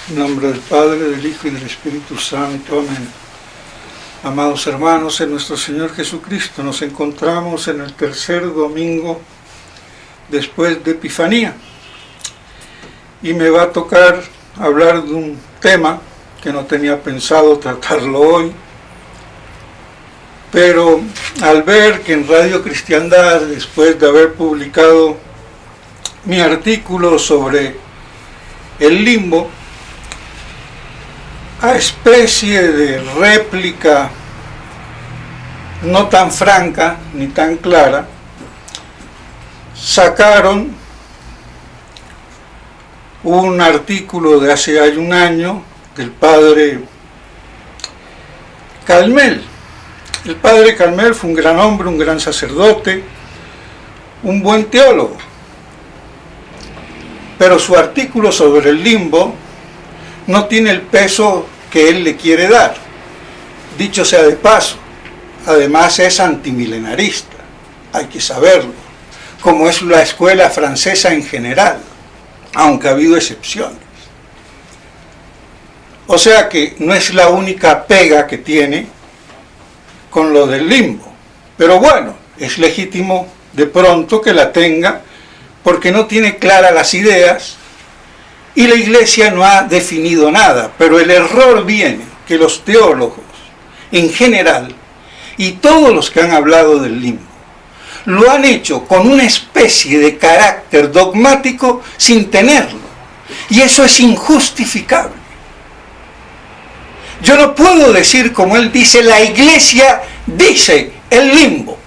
En nombre del Padre, del Hijo y del Espíritu Santo. Amén. Amados hermanos, en nuestro Señor Jesucristo nos encontramos en el tercer domingo después de Epifanía. Y me va a tocar hablar de un tema que no tenía pensado tratarlo hoy. Pero al ver que en Radio Cristiandad, después de haber publicado mi artículo sobre el limbo, a especie de réplica no tan franca ni tan clara, sacaron un artículo de hace un año del padre Calmel. El padre Calmel fue un gran hombre, un gran sacerdote, un buen teólogo, pero su artículo sobre el limbo no tiene el peso que él le quiere dar. Dicho sea de paso, además es antimilenarista, hay que saberlo, como es la escuela francesa en general, aunque ha habido excepciones. O sea que no es la única pega que tiene con lo del limbo, pero bueno, es legítimo de pronto que la tenga, porque no tiene claras las ideas, y la Iglesia no ha definido nada, pero el error viene que los teólogos en general y todos los que han hablado del limbo lo han hecho con una especie de carácter dogmático sin tenerlo, y eso es injustificable. Yo no puedo decir como él dice, la Iglesia dice el limbo.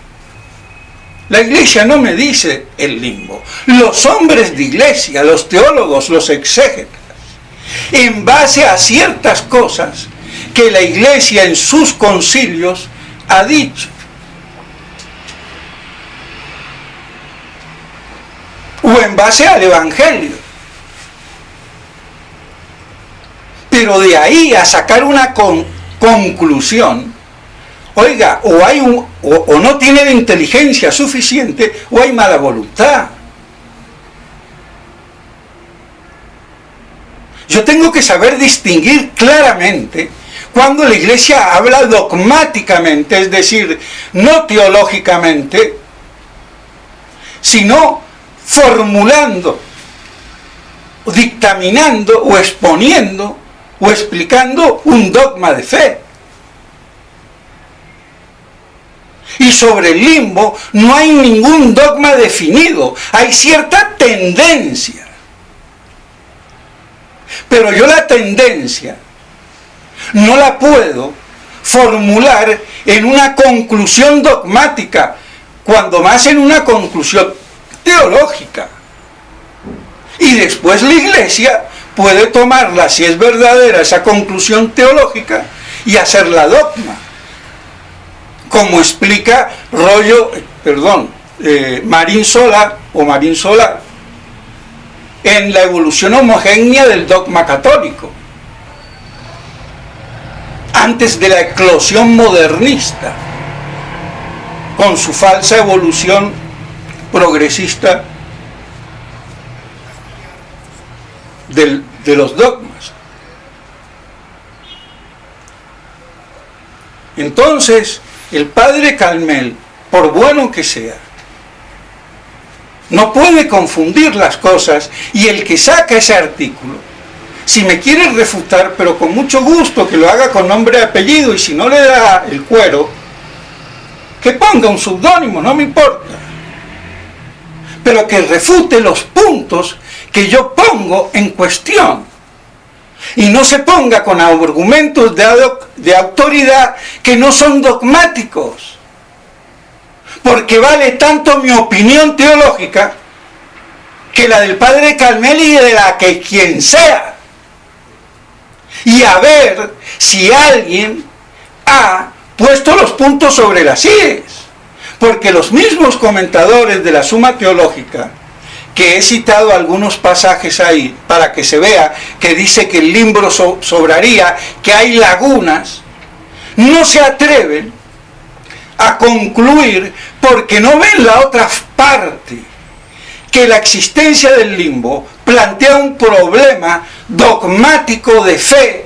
La Iglesia no me dice el limbo. Los hombres de Iglesia, los teólogos, los exégetas, en base a ciertas cosas que la Iglesia en sus concilios ha dicho, o en base al Evangelio. Pero de ahí a sacar una conclusión, oiga, o no tiene la inteligencia suficiente, o hay mala voluntad. Yo tengo que saber distinguir claramente cuando la Iglesia habla dogmáticamente, es decir, no teológicamente, sino formulando, dictaminando o exponiendo o explicando un dogma de fe. Y sobre el limbo no hay ningún dogma definido, hay cierta tendencia. Pero yo la tendencia no la puedo formular en una conclusión dogmática, cuando más en una conclusión teológica. Y después la Iglesia puede tomarla, si es verdadera esa conclusión teológica, y hacerla dogma, como explica Marín Solar en la evolución homogénea del dogma católico, antes de la eclosión modernista, con su falsa evolución progresista de los dogmas. Entonces, el padre Calmel, por bueno que sea, no puede confundir las cosas, y el que saca ese artículo, si me quiere refutar, pero con mucho gusto, que lo haga con nombre y apellido, y si no le da el cuero, que ponga un seudónimo, no me importa, pero que refute los puntos que yo pongo en cuestión, y no se ponga con argumentos de autoridad que no son dogmáticos, porque vale tanto mi opinión teológica que la del padre Calmel y de la que quien sea, y a ver si alguien ha puesto los puntos sobre las íes, porque los mismos comentadores de la Suma Teológica que he citado algunos pasajes ahí para que se vea que dice que el limbo sobraría, que hay lagunas, no se atreven a concluir porque no ven la otra parte, que la existencia del limbo plantea un problema dogmático de fe,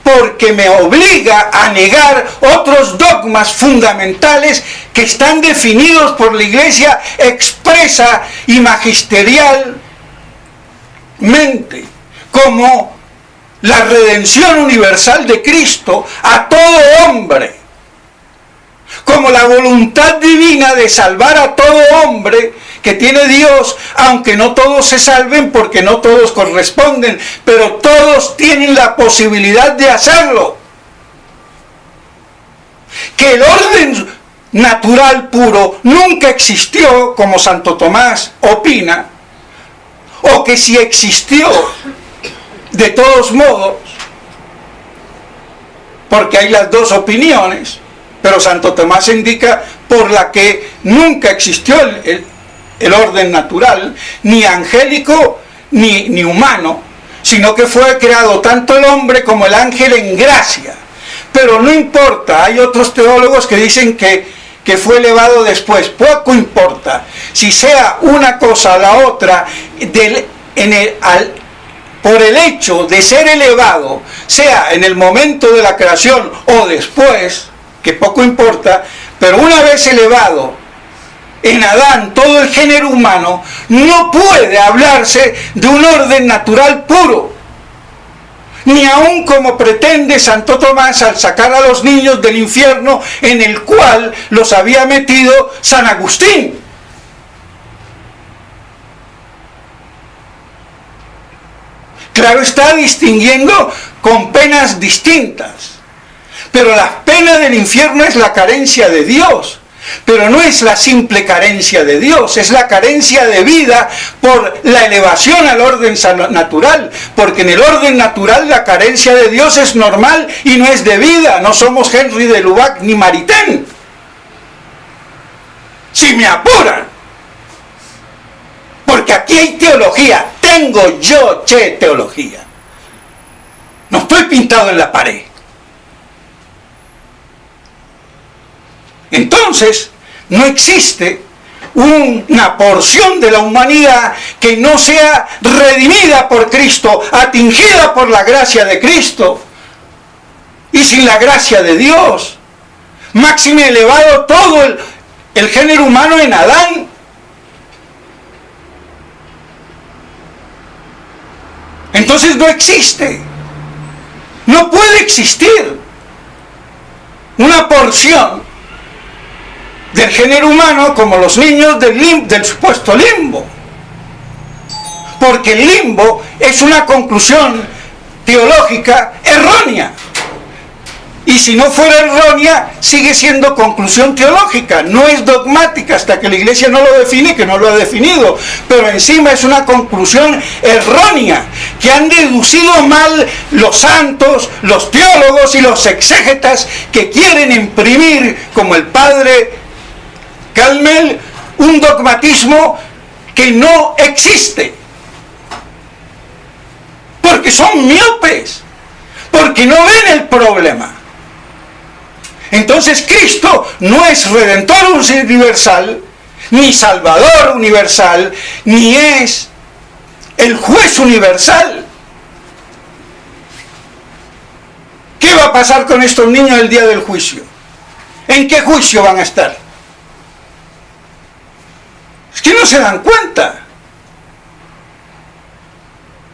porque me obliga a negar otros dogmas fundamentales que están definidos por la Iglesia expresa y magisterialmente, como la redención universal de Cristo a todo hombre, como la voluntad divina de salvar a todo hombre que tiene Dios, aunque no todos se salven porque no todos corresponden, pero todos tienen la posibilidad de hacerlo. Que el orden natural puro nunca existió, como Santo Tomás opina, o que si existió, de todos modos, porque hay las dos opiniones, pero Santo Tomás indica por la que nunca existió el orden natural, ni angélico ni humano, sino que fue creado tanto el hombre como el ángel en gracia. Pero no importa, hay otros teólogos que dicen que fue elevado después, poco importa, si sea una cosa o la otra, por el hecho de ser elevado, sea en el momento de la creación o después, que poco importa, pero una vez elevado en Adán todo el género humano, no puede hablarse de un orden natural puro, ni aun como pretende Santo Tomás al sacar a los niños del infierno en el cual los había metido San Agustín. Claro está, distinguiendo con penas distintas. Pero la pena del infierno es la carencia de Dios. Pero no es la simple carencia de Dios, es la carencia de vida por la elevación al orden natural. Porque en el orden natural la carencia de Dios es normal y no es de vida. No somos Henry de Lubac ni Maritain, si me apuran. Porque aquí hay teología, tengo yo teología. No estoy pintado en la pared. Entonces, no existe una porción de la humanidad que no sea redimida por Cristo, atingida por la gracia de Cristo, y sin la gracia de Dios. Máxime elevado todo el género humano en Adán. Entonces no existe, no puede existir una porción del género humano como los niños del supuesto limbo, porque el limbo es una conclusión teológica errónea, y si no fuera errónea sigue siendo conclusión teológica, no es dogmática hasta que la Iglesia no lo define, que no lo ha definido, pero encima es una conclusión errónea que han deducido mal los santos, los teólogos y los exégetas que quieren imprimir, como el padre Calmel, un dogmatismo que no existe, porque son miopes, porque no ven el problema. Entonces Cristo no es Redentor universal, ni Salvador universal, ni es el Juez universal. ¿Qué va a pasar con estos niños el día del juicio? ¿En qué juicio van a estar? Es que no se dan cuenta.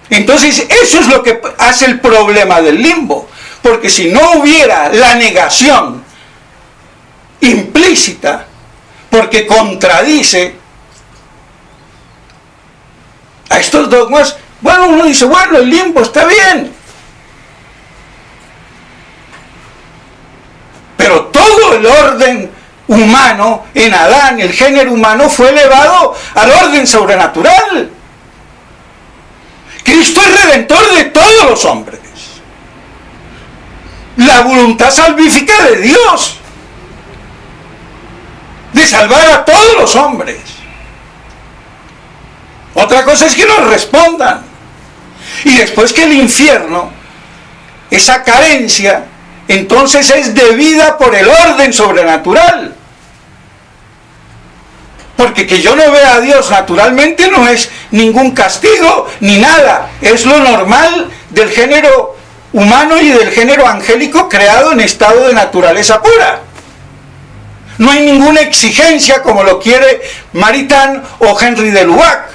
Entonces eso es lo que hace el problema del limbo, porque si no hubiera la negación implícita, porque contradice a estos dogmas, bueno, uno dice, bueno, el limbo está bien, pero todo el orden humano en Adán, el género humano, fue elevado al orden sobrenatural. Cristo es redentor de todos los hombres, la voluntad salvífica de Dios, de salvar a todos los hombres. Otra cosa es que nos respondan. Y después que el infierno, esa carencia, entonces es debida por el orden sobrenatural. Porque que yo no vea a Dios naturalmente no es ningún castigo ni nada. Es lo normal del género humano y del género angélico creado en estado de naturaleza pura. No hay ninguna exigencia como lo quiere Maritain o Henry de Lubac,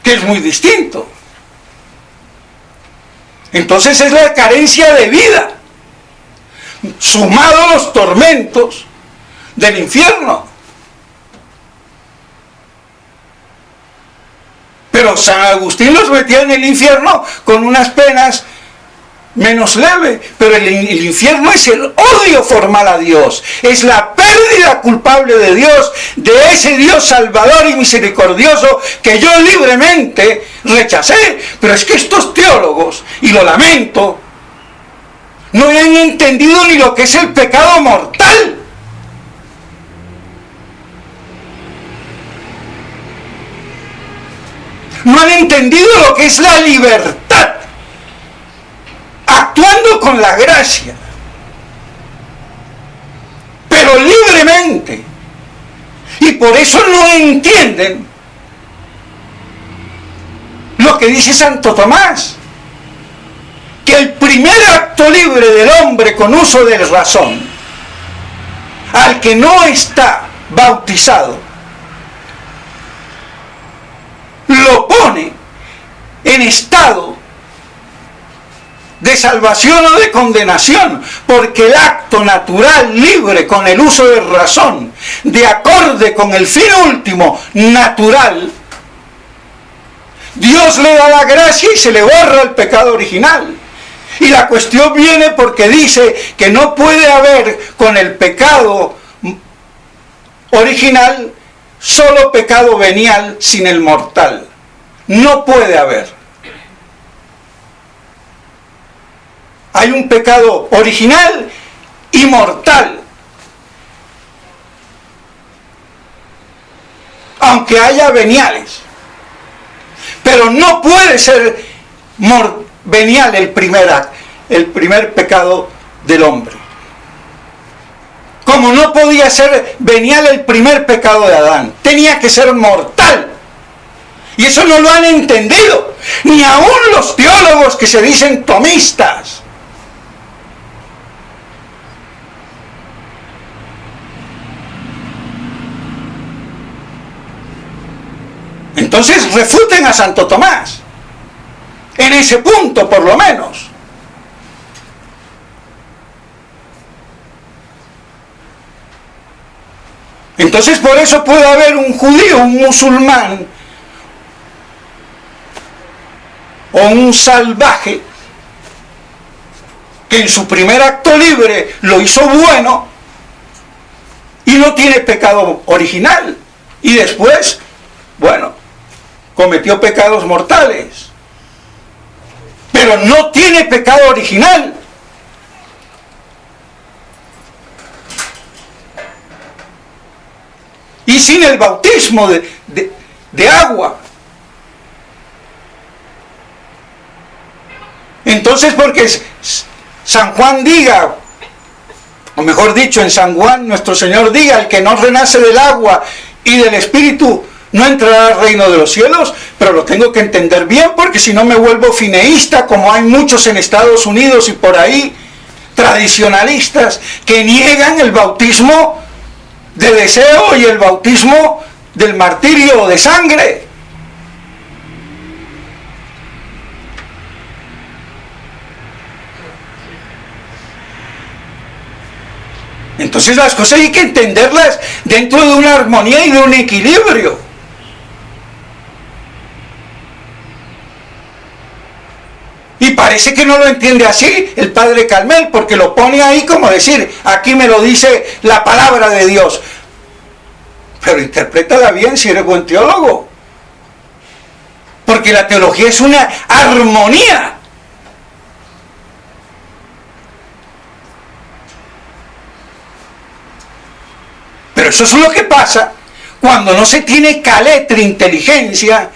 que es muy distinto. Entonces es la carencia de vida, sumado a los tormentos del infierno. Pero San Agustín los metía en el infierno con unas penas menos leves. Pero el infierno es el odio formal a Dios, es la pérdida culpable de Dios, de ese Dios salvador y misericordioso que yo libremente rechacé. Pero es que estos teólogos, y lo lamento, no han entendido ni lo que es el pecado mortal. No han entendido lo que es la libertad, actuando con la gracia, pero libremente. Y por eso no entienden lo que dice Santo Tomás, que el primer acto libre del hombre con uso de razón, al que no está bautizado, lo pone en estado de salvación o de condenación, porque el acto natural libre con el uso de razón, de acorde con el fin último natural, Dios le da la gracia y se le borra el pecado original. Y la cuestión viene porque dice que no puede haber con el pecado original solo pecado venial sin el mortal. No puede haber. Hay un pecado original y mortal. Aunque haya veniales. Pero no puede ser venial el primer pecado del hombre. Como no podía ser venial el primer pecado de Adán. Tenía que ser mortal. Y eso no lo han entendido. Ni aún los teólogos que se dicen tomistas. Entonces refuten a Santo Tomás. En ese punto, por lo menos. Entonces por eso puede haber un judío, un musulmán o un salvaje que en su primer acto libre lo hizo bueno y no tiene pecado original, y después, bueno, cometió pecados mortales, pero no tiene pecado original. Y sin el bautismo de agua. Entonces, porque San Juan diga, o mejor dicho, en San Juan nuestro Señor diga, el que no renace del agua y del Espíritu no entrará al reino de los cielos, pero lo tengo que entender bien, porque si no me vuelvo fineísta, como hay muchos en Estados Unidos y por ahí, tradicionalistas, que niegan el bautismo de deseo y el bautismo del martirio de sangre. Entonces las cosas hay que entenderlas dentro de una armonía y de un equilibrio. Y parece que no lo entiende así el padre Calmel, porque lo pone ahí como decir, aquí me lo dice la palabra de Dios. Pero interprétala bien si eres buen teólogo. Porque la teología es una armonía. Pero eso es lo que pasa cuando no se tiene caletre, inteligencia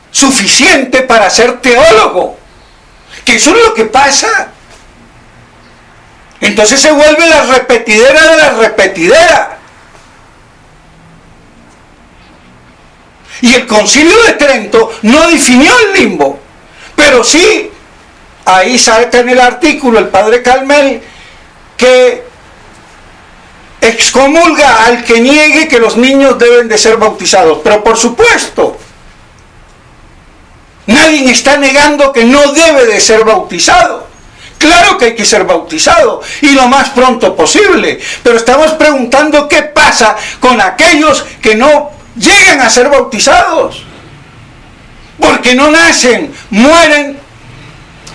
suficiente para ser teólogo, que eso es lo que pasa. Entonces se vuelve la repetidera de la repetidera. Y el Concilio de Trento no definió el limbo, pero sí, ahí salta en el artículo el padre Calmel, que excomulga al que niegue que los niños deben de ser bautizados. Pero por supuesto, nadie está negando que no debe de ser bautizado. Claro que hay que ser bautizado, y lo más pronto posible. Pero estamos preguntando qué pasa con aquellos que no llegan a ser bautizados. Porque no nacen, mueren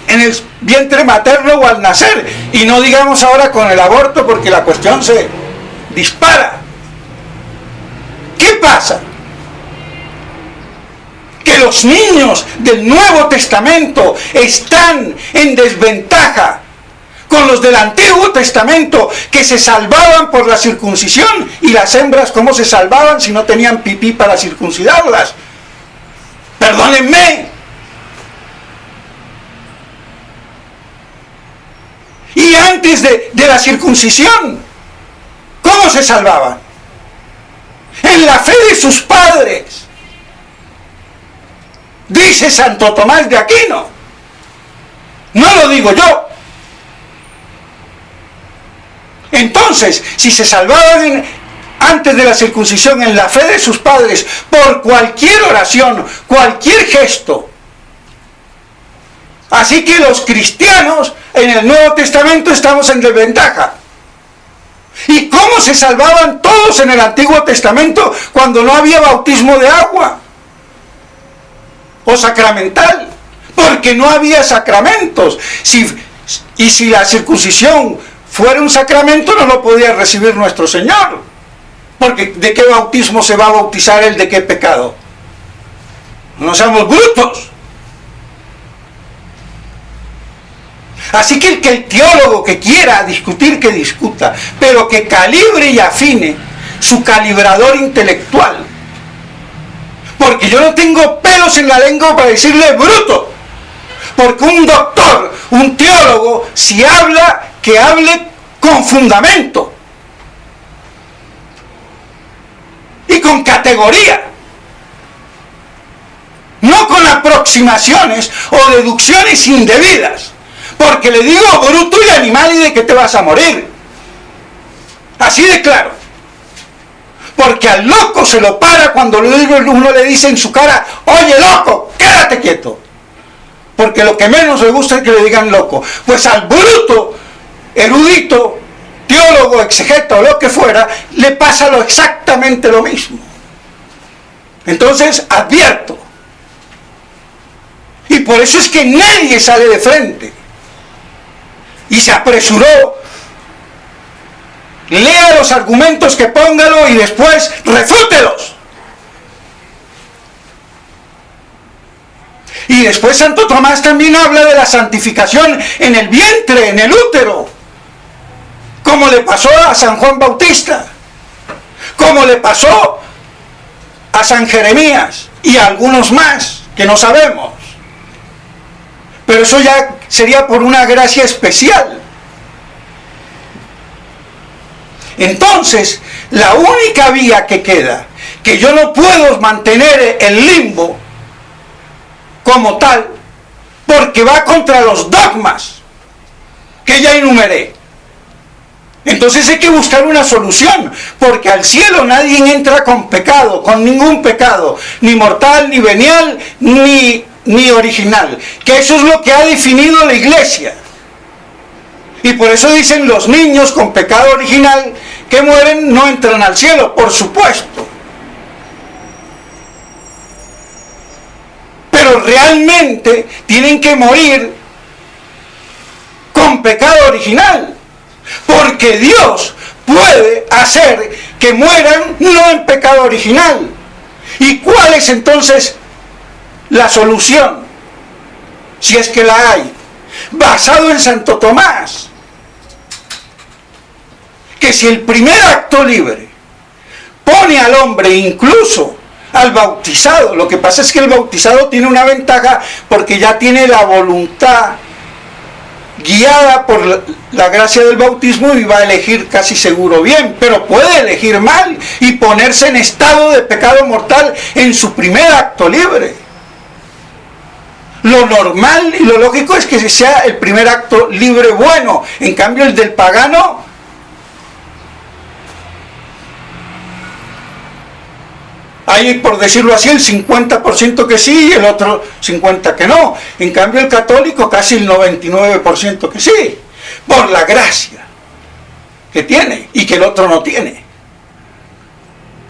en el vientre materno o al nacer. Y no digamos ahora con el aborto, porque la cuestión se dispara. ¿Qué pasa? Que los niños del Nuevo Testamento están en desventaja con los del Antiguo Testamento, que se salvaban por la circuncisión. Y las hembras, ¿cómo se salvaban si no tenían pipí para circuncidarlas? Perdónenme. Y antes de la circuncisión, ¿cómo se salvaban? En la fe de sus padres. Dice Santo Tomás de Aquino. No lo digo yo. Entonces, si se salvaban antes de la circuncisión en la fe de sus padres por cualquier oración, cualquier gesto, así que los cristianos en el Nuevo Testamento estamos en desventaja. ¿Y cómo se salvaban todos en el Antiguo Testamento cuando no había bautismo de agua o sacramental? Porque no había sacramentos. Y si la circuncisión fuera un sacramento, no lo podía recibir nuestro Señor. Porque ¿de qué bautismo se va a bautizar él? ¿De qué pecado? No seamos brutos. Así que el teólogo que quiera discutir, que discuta, pero que calibre y afine su calibrador intelectual. Porque yo no tengo pelos en la lengua para decirle bruto. Porque un doctor, un teólogo, si habla, que hable con fundamento. Y con categoría. No con aproximaciones o deducciones indebidas. Porque le digo bruto y animal, y de que te vas a morir. Así de claro. Porque al loco se lo para cuando uno le dice en su cara: oye loco, quédate quieto. Porque lo que menos le gusta es que le digan loco. Pues al bruto, erudito, teólogo, exegeta o lo que fuera, le pasa exactamente lo mismo. Entonces advierto. Y por eso es que nadie sale de frente. Y se apresuró. Lea los argumentos que póngalo y después refútelos. Y después Santo Tomás también habla de la santificación en el vientre, en el útero. Como le pasó a San Juan Bautista. Como le pasó a San Jeremías y a algunos más que no sabemos. Pero eso ya sería por una gracia especial. Entonces, la única vía que queda, que yo no puedo mantener el limbo como tal, porque va contra los dogmas que ya enumeré. Entonces hay que buscar una solución, porque al cielo nadie entra con pecado, con ningún pecado, ni mortal, ni venial, ni original, que eso es lo que ha definido la Iglesia. Y por eso dicen los niños con pecado original que mueren no entran al cielo, por supuesto. Pero realmente tienen que morir con pecado original, porque Dios puede hacer que mueran no en pecado original. ¿Y cuál es entonces la solución? Si es que la hay, basado en Santo Tomás, que si el primer acto libre pone al hombre, incluso al bautizado. Lo que pasa es que el bautizado tiene una ventaja porque ya tiene la voluntad guiada por la gracia del bautismo y va a elegir casi seguro bien, pero puede elegir mal y ponerse en estado de pecado mortal en su primer acto libre. Lo normal y lo lógico es que sea el primer acto libre bueno. En cambio el del pagano, hay, por decirlo así, el 50% que sí y el otro 50% que no. En cambio el católico casi el 99% que sí, por la gracia que tiene y que el otro no tiene.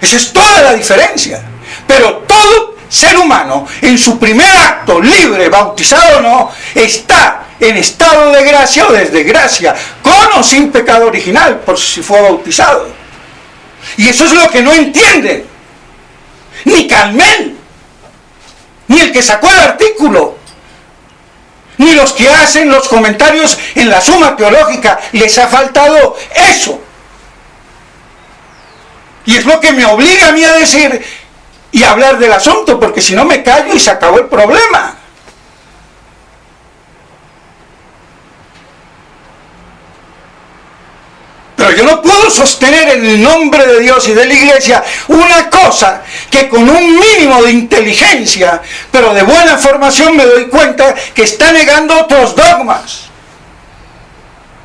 Esa es toda la diferencia. Pero todo ser humano, en su primer acto libre, bautizado o no, está en estado de gracia o desgracia, con o sin pecado original, por si fue bautizado. Y eso es lo que no entienden ni Calmel, ni el que sacó el artículo, ni los que hacen los comentarios en la Suma Teológica. Les ha faltado eso. Y es lo que me obliga a mí a decir y a hablar del asunto, porque si no me callo y se acabó el problema. Pero yo no puedo sostener en el nombre de Dios y de la Iglesia una cosa que con un mínimo de inteligencia, pero de buena formación, me doy cuenta que está negando otros dogmas.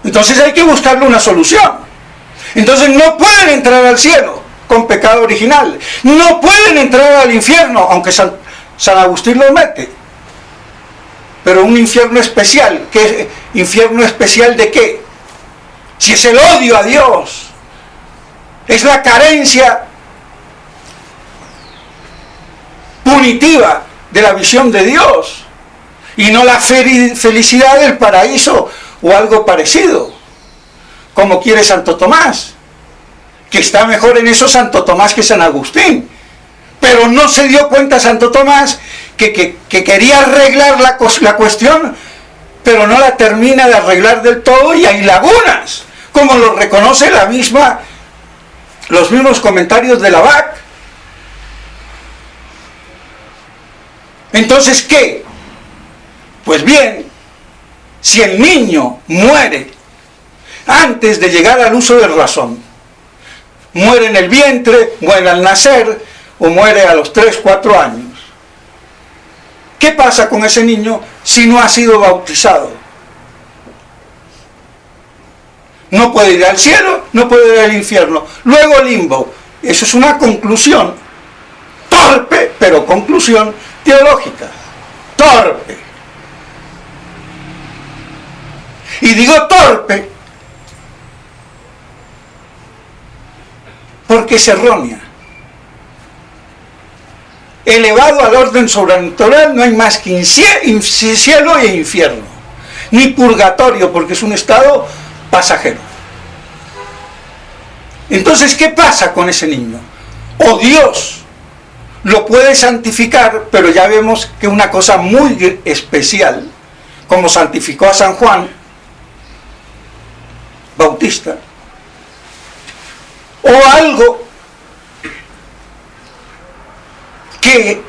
Entonces hay que buscarle una solución. Entonces no pueden entrar al cielo con pecado original. No pueden entrar al infierno, aunque San Agustín los mete. Pero un infierno especial. ¿Qué infierno especial de qué? Si es el odio a Dios, es la carencia punitiva de la visión de Dios y no la felicidad del paraíso o algo parecido, como quiere Santo Tomás, que está mejor en eso Santo Tomás que San Agustín. Pero no se dio cuenta Santo Tomás que quería arreglar la cuestión, pero no la termina de arreglar del todo y hay lagunas, como lo reconoce los mismos comentarios de la BAC. Entonces, ¿qué? Pues bien, si el niño muere antes de llegar al uso de razón, muere en el vientre, muere al nacer o muere a los 3, 4 años, ¿qué pasa con ese niño si no ha sido bautizado? No puede ir al cielo, no puede ir al infierno. Luego limbo. Eso es una conclusión torpe, pero conclusión teológica. Torpe. Y digo torpe porque es errónea. Elevado al orden sobrenatural no hay más que cielo e infierno. Ni purgatorio, porque es un estado pasajero. Entonces, ¿qué pasa con ese niño? O Dios lo puede santificar, pero ya vemos que una cosa muy especial, como santificó a San Juan Bautista, o algo que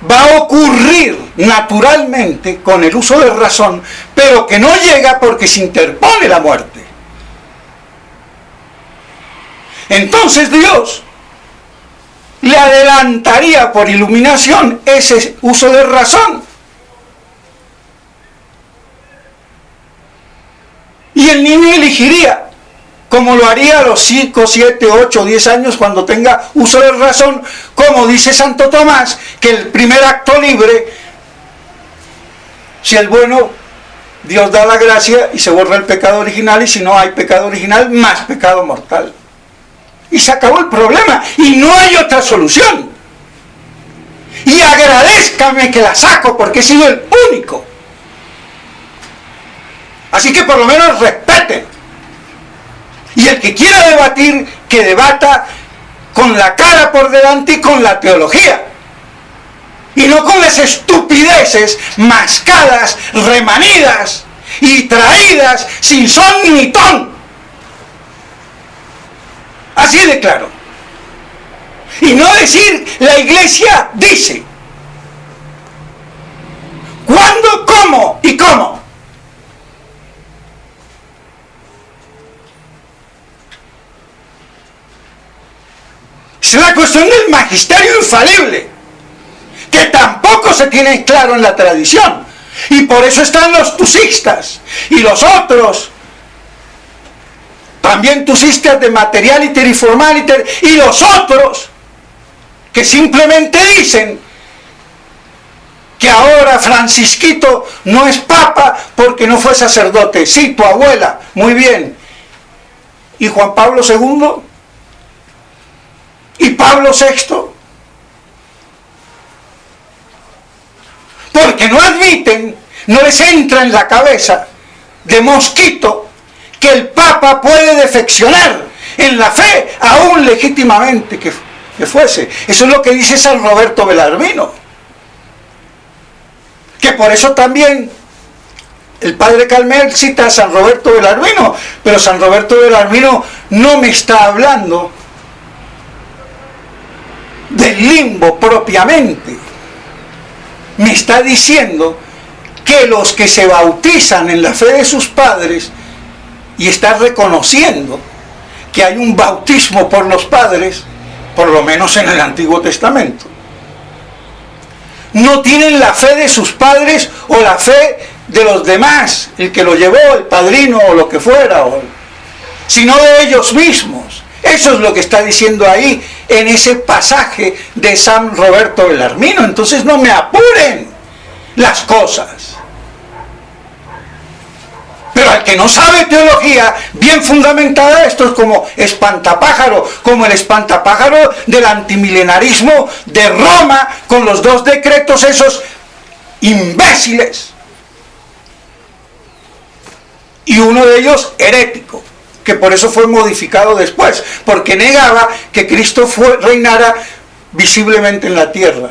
va a ocurrir naturalmente con el uso de razón, pero que no llega porque se interpone la muerte. Entonces Dios le adelantaría por iluminación ese uso de razón. Y el niño elegiría, como lo haría a los 5, 7, 8, 10 años cuando tenga uso de razón, como dice Santo Tomás, que el primer acto libre, si es bueno, Dios da la gracia y se borra el pecado original, y si no hay pecado original, más pecado mortal. Y se acabó el problema, y no hay otra solución. Y agradézcame que la saco, porque he sido el único. Así que por lo menos respeten. Y el que quiera debatir, que debata con la cara por delante y con la teología. Y no con las estupideces mascadas, remanidas y traídas sin son ni ton. Así de claro. Y no decir la iglesia dice. ¿Cuándo, cómo y cómo? Es la cuestión del magisterio infalible, que tampoco se tiene claro en la tradición. Y por eso están los tusistas y los otros, también tusistas de materialiter y formaliter, y los otros que simplemente dicen que ahora Francisquito no es papa porque no fue sacerdote. Sí, tu abuela, muy bien. ¿Y Juan Pablo II? ¿Y Pablo VI? Porque no admiten, no les entra en la cabeza de mosquito que el Papa puede defeccionar en la fe, aún legítimamente que fuese. Eso es lo que dice San Roberto Belarmino. Que por eso también el padre Calmet cita a San Roberto Belarmino, pero San Roberto Belarmino no me está hablando del limbo propiamente. Me está diciendo que los que se bautizan en la fe de sus padres y están reconociendo que hay un bautismo por los padres, por lo menos en el Antiguo Testamento, no tienen la fe de sus padres o la fe de los demás, el que lo llevó, el padrino o lo que fuera, sino de ellos mismos. Eso es lo que está diciendo ahí en ese pasaje de San Roberto Belarmino. Entonces no me apuren las cosas. Pero al que no sabe teología bien fundamentada, esto es como espantapájaro, como el espantapájaro del antimilenarismo de Roma con los 2 decretos esos imbéciles. Y uno de ellos herético, que por eso fue modificado después, porque negaba que Cristo reinara visiblemente en la tierra.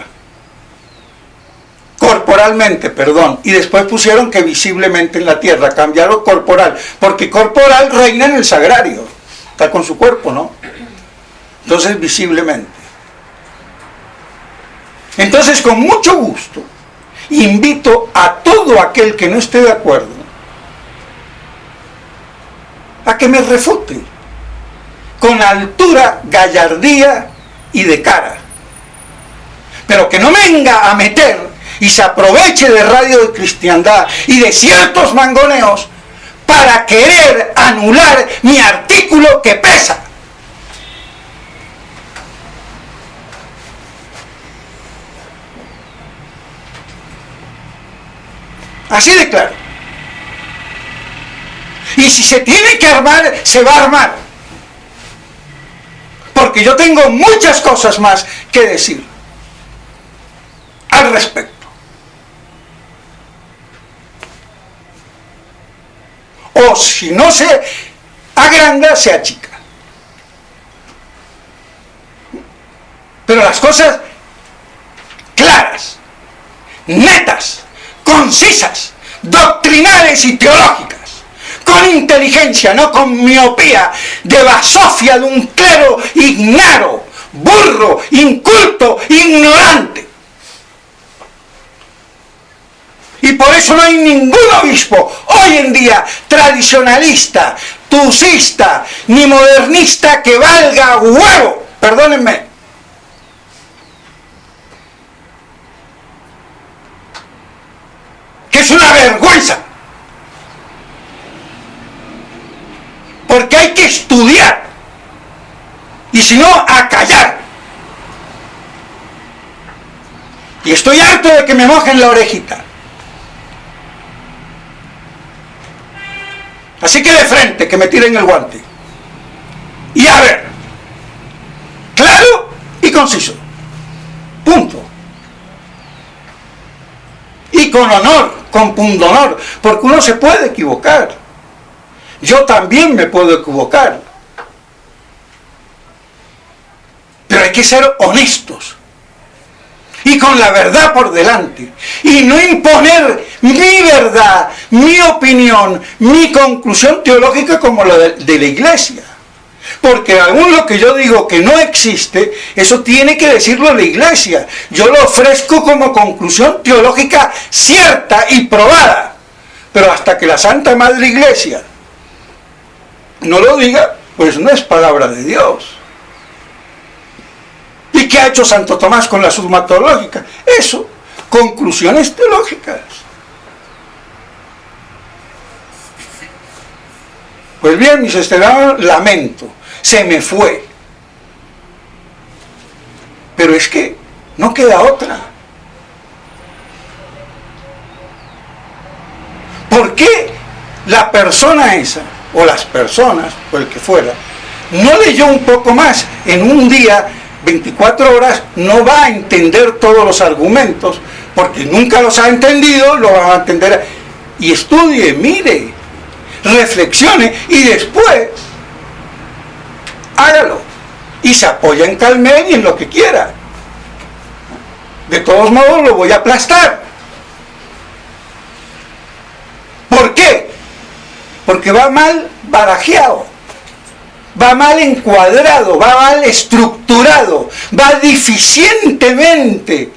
Corporalmente, perdón, y después pusieron que visiblemente en la tierra, cambiaron corporal, porque corporal reina en el sagrario, está con su cuerpo, ¿no? Entonces visiblemente. Entonces con mucho gusto invito a todo aquel que no esté de acuerdo a que me refute con altura, gallardía y de cara, pero que no venga a meter y se aproveche de Radio de Cristiandad y de ciertos mangoneos para querer anular mi artículo que pesa. Así de claro. Y si se tiene que armar, se va a armar. Porque yo tengo muchas cosas más que decir al respecto. O si no se agranda, se achica. Pero las cosas claras, netas, concisas, doctrinales y teológicas, con inteligencia, no con miopía de basofia de un clero ignaro, burro, inculto, ignorante. Y por eso no hay ningún obispo hoy en día tradicionalista, tusista, ni modernista que valga huevo, perdónenme. Que es una vergüenza. Porque hay que estudiar. Y si no, a callar. Y estoy harto de que me mojen la orejita. Así que de frente, que me tiren el guante. Y a ver, claro y conciso. Punto. Y con honor, con pundonor, porque uno se puede equivocar. Yo también me puedo equivocar. Pero hay que ser honestos. Y con la verdad por delante. Y no imponer mi verdad, mi opinión, mi conclusión teológica como la de la iglesia. Porque aún lo que yo digo que no existe, eso tiene que decirlo la Iglesia. Yo lo ofrezco como conclusión teológica cierta y probada. Pero hasta que la Santa Madre Iglesia no lo diga, pues no es palabra de Dios. ¿Y qué ha hecho Santo Tomás con la Summa Teológica? Eso, conclusiones teológicas. Pues bien, mis estimados, lamento, se me fue. Pero es que no queda otra. ¿Por qué la persona esa, o las personas, o el que fuera, no leyó un poco más en un día, 24 horas, no va a entender todos los argumentos, porque nunca los ha entendido, lo va a entender, y estudie, mire, reflexione, y después hágalo, y se apoya en Calmet y en lo que quiera. De todos modos lo voy a aplastar. ¿Por qué? Porque va mal barajeado, va mal encuadrado, va mal estructurado, va deficientemente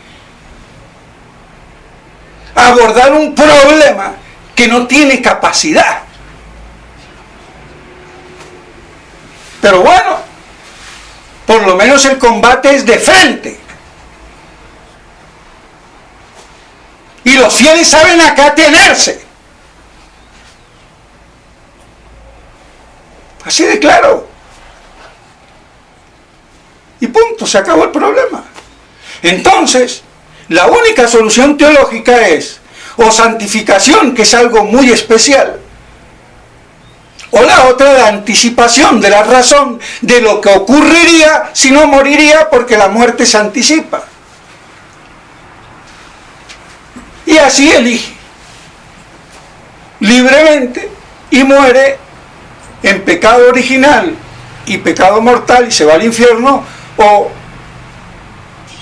a abordar un problema que no tiene capacidad. Pero bueno, por lo menos el combate es de frente. Y los fieles saben acá tenerse. Así de claro. Y punto, se acabó el problema. Entonces, la única solución teológica es o santificación, que es algo muy especial, o la otra, la anticipación de la razón de lo que ocurriría si no moriría, porque la muerte se anticipa. Y así elige libremente y muere en pecado original y pecado mortal y se va al infierno, o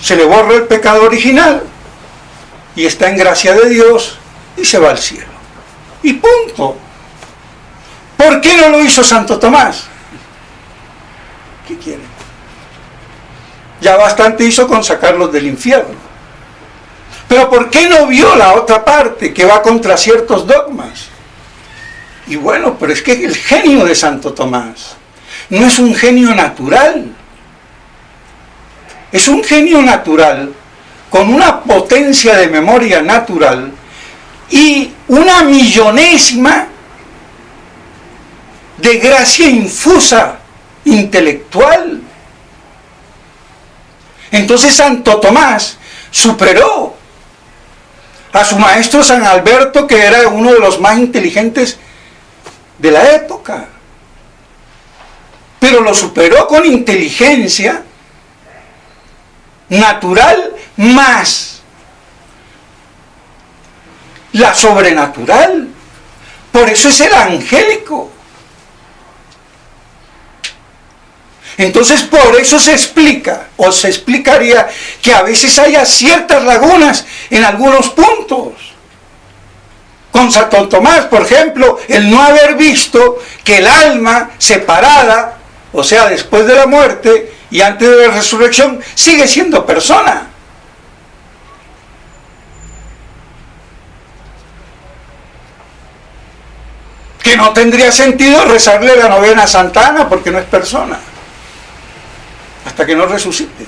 se le borra el pecado original y está en gracia de Dios y se va al cielo. Y punto. ¿Por qué no lo hizo Santo Tomás? ¿Qué quiere? Ya bastante hizo con sacarlos del infierno. Pero ¿por qué no vio la otra parte que va contra ciertos dogmas? Y bueno, pero es que el genio de Santo Tomás no es un genio natural. Es un genio natural con una potencia de memoria natural y una millonésima de gracia infusa intelectual. Entonces Santo Tomás superó a su maestro San Alberto, que era uno de los más inteligentes de la época, pero lo superó con inteligencia natural más la sobrenatural. Por eso es el angélico. Entonces por eso se explica, o se explicaría, que a veces haya ciertas lagunas en algunos puntos. Con Santo Tomás, por ejemplo, el no haber visto que el alma separada, o sea, después de la muerte y antes de la resurrección, sigue siendo persona. Que no tendría sentido rezarle la novena a Santa Ana porque no es persona, hasta que no resucite.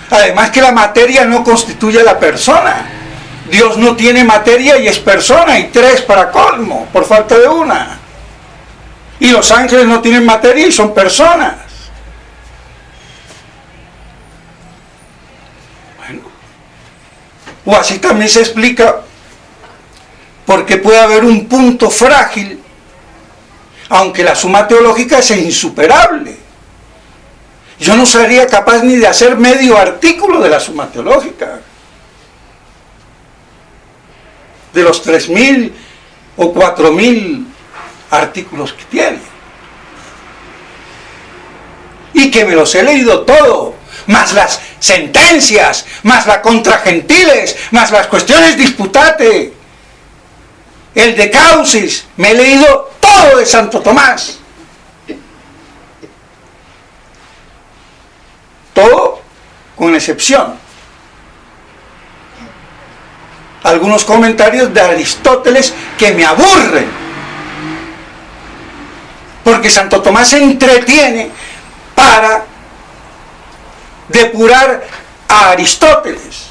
Además que la materia no constituye la persona. Dios no tiene materia y es persona, y tres para colmo, por falta de una. Y los ángeles no tienen materia y son personas. Bueno, o así también se explica por qué puede haber un punto frágil, aunque la suma teológica es insuperable. Yo no sería capaz ni de hacer medio artículo de la suma teológica, de los 3.000 o 4.000 artículos que tiene, y que me los he leído todo, más las sentencias, más las contra gentiles, más las cuestiones disputate, el de causis, me he leído todo de Santo Tomás. todo con excepción. Algunos comentarios de Aristóteles que me aburren, porque Santo Tomás se entretiene para depurar a Aristóteles,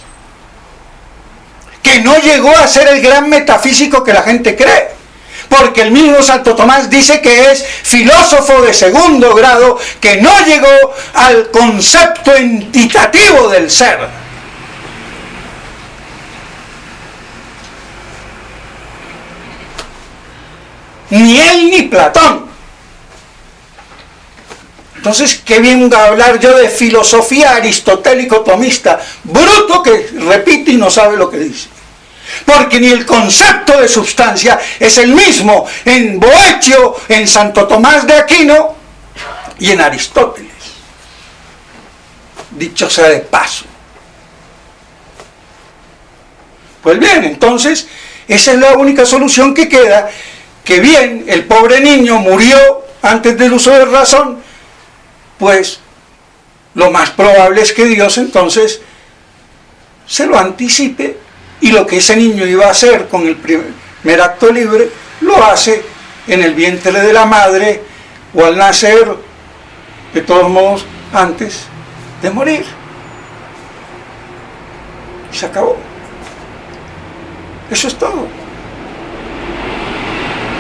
que no llegó a ser el gran metafísico que la gente cree, porque el mismo Santo Tomás dice que es filósofo de segundo grado, que no llegó al concepto entitativo del ser. Ni él ni Platón. Entonces, qué bien hablar yo de filosofía aristotélico-tomista, bruto que repite y no sabe lo que dice. Porque ni el concepto de substancia es el mismo en Boecio, en Santo Tomás de Aquino y en Aristóteles. Dicho sea de paso. Pues bien, entonces, esa es la única solución que queda, que bien, el pobre niño murió antes del uso de razón, pues lo más probable es que Dios entonces se lo anticipe y lo que ese niño iba a hacer con el primer acto libre, lo hace en el vientre de la madre o al nacer, de todos modos, antes de morir. Y se acabó. Eso es todo.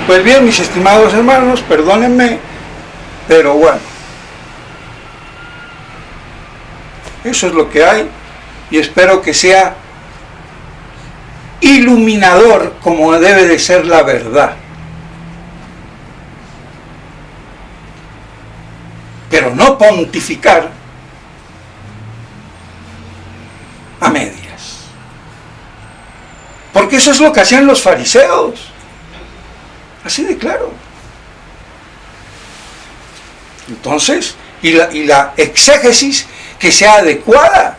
Pues bien, mis estimados hermanos, perdónenme, pero bueno, eso es lo que hay y espero que sea iluminador como debe de ser la verdad. Pero no pontificar a medias. Porque eso es lo que hacían los fariseos. Así de claro. Entonces, y la exégesis que sea adecuada,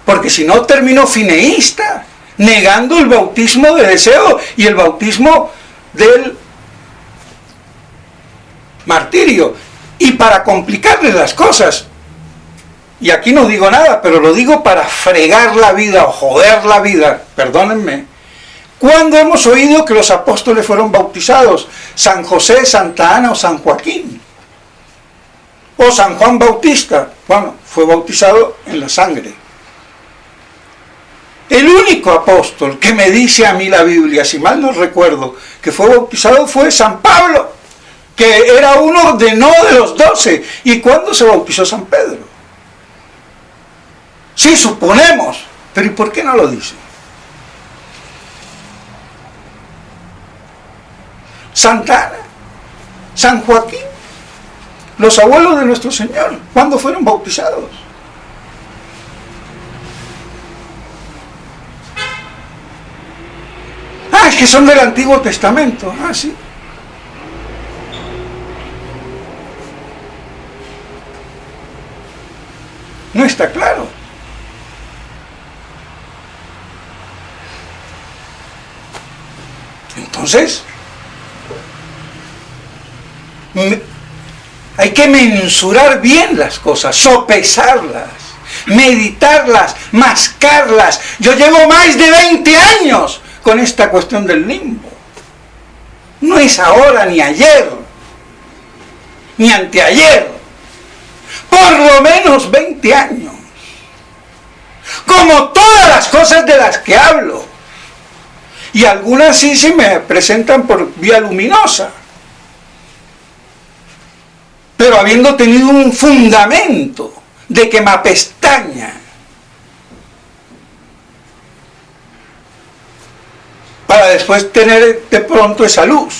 porque si no termino fineísta, negando el bautismo de deseo y el bautismo del martirio. Y para complicarles las cosas, y aquí no digo nada, pero lo digo para fregar la vida o joder la vida, perdónenme, ¿cuándo hemos oído que los apóstoles fueron bautizados? San José, Santa Ana o San Joaquín. O San Juan Bautista. Bueno, fue bautizado en la sangre. El único apóstol que me dice a mí la Biblia, si mal no recuerdo, que fue bautizado fue San Pablo, que era uno de los 12. ¿Y cuándo se bautizó San Pedro? Sí, suponemos. Pero ¿y por qué no lo dice? Santa Ana, San Joaquín, los abuelos de nuestro Señor, ¿cuándo fueron bautizados? Ah, es que son del Antiguo Testamento. Ah, sí. No está claro. Entonces, hay que mensurar bien las cosas, sopesarlas, meditarlas, mascarlas. Yo llevo más de 20 años con esta cuestión del limbo. No es ahora, ni ayer, ni anteayer. Por lo menos 20 años. Como todas las cosas de las que hablo. Y algunas sí se me presentan por vía luminosa. Pero habiendo tenido un fundamento de que me apestaña. Para después tener de pronto esa luz.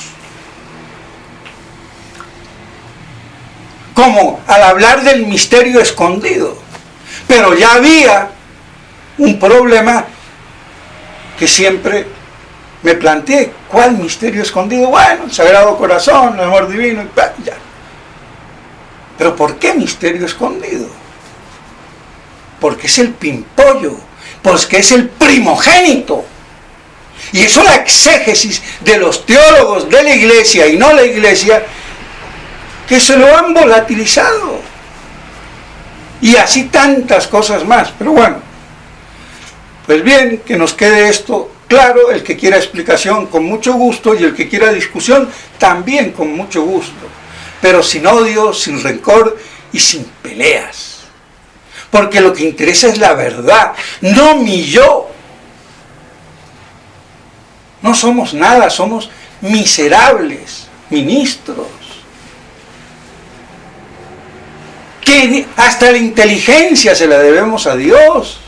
Como al hablar del misterio escondido. Pero ya había un problema que siempre me planteé. ¿Cuál misterio escondido? Bueno, el Sagrado Corazón, el amor divino, y ya. Pero ¿por qué misterio escondido? Porque es el pimpollo, porque es el primogénito. Y eso la exégesis de los teólogos de la Iglesia y no la Iglesia, que se lo han volatilizado. Y así tantas cosas más. Pero bueno, pues bien, que nos quede esto claro. El que quiera explicación, con mucho gusto, y el que quiera discusión, también con mucho gusto. Pero sin odio, sin rencor y sin peleas. Porque lo que interesa es la verdad, no mi yo. No somos nada, somos miserables ministros. Que hasta la inteligencia se la debemos a Dios.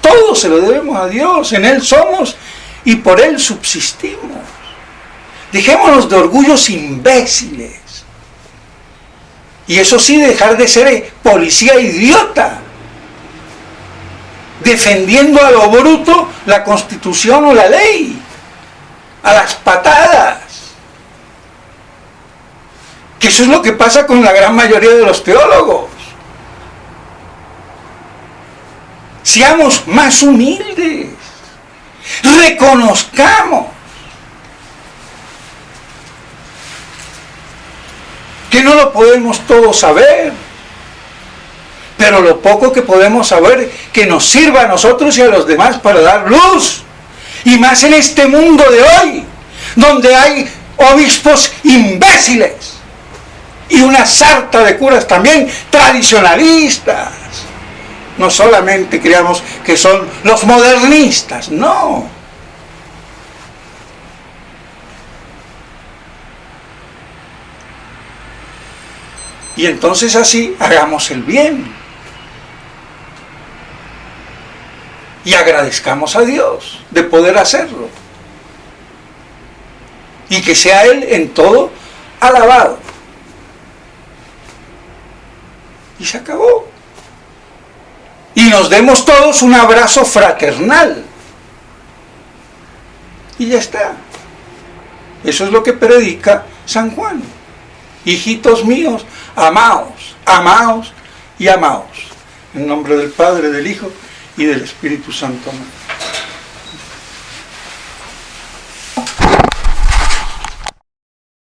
Todo se lo debemos a Dios. En Él somos y por Él subsistimos. Dejémonos de orgullos imbéciles. Y eso sí, dejar de ser policía idiota, defendiendo a lo bruto la Constitución o la ley, a las patadas. Que eso es lo que pasa con la gran mayoría de los teólogos. Seamos más humildes, reconozcamos que no lo podemos todo saber, pero lo poco que podemos saber que nos sirva a nosotros y a los demás para dar luz, y más en este mundo de hoy, donde hay obispos imbéciles y una sarta de curas también tradicionalistas. No solamente creamos que son los modernistas, no. Y entonces así hagamos el bien. Y agradezcamos a Dios de poder hacerlo. Y que sea Él en todo alabado. Y se acabó. Y nos demos todos un abrazo fraternal. Y ya está. Eso es lo que predica San Juan. Hijitos míos, amaos, amaos y amaos. En nombre del Padre, del Hijo y del Espíritu Santo. Amén.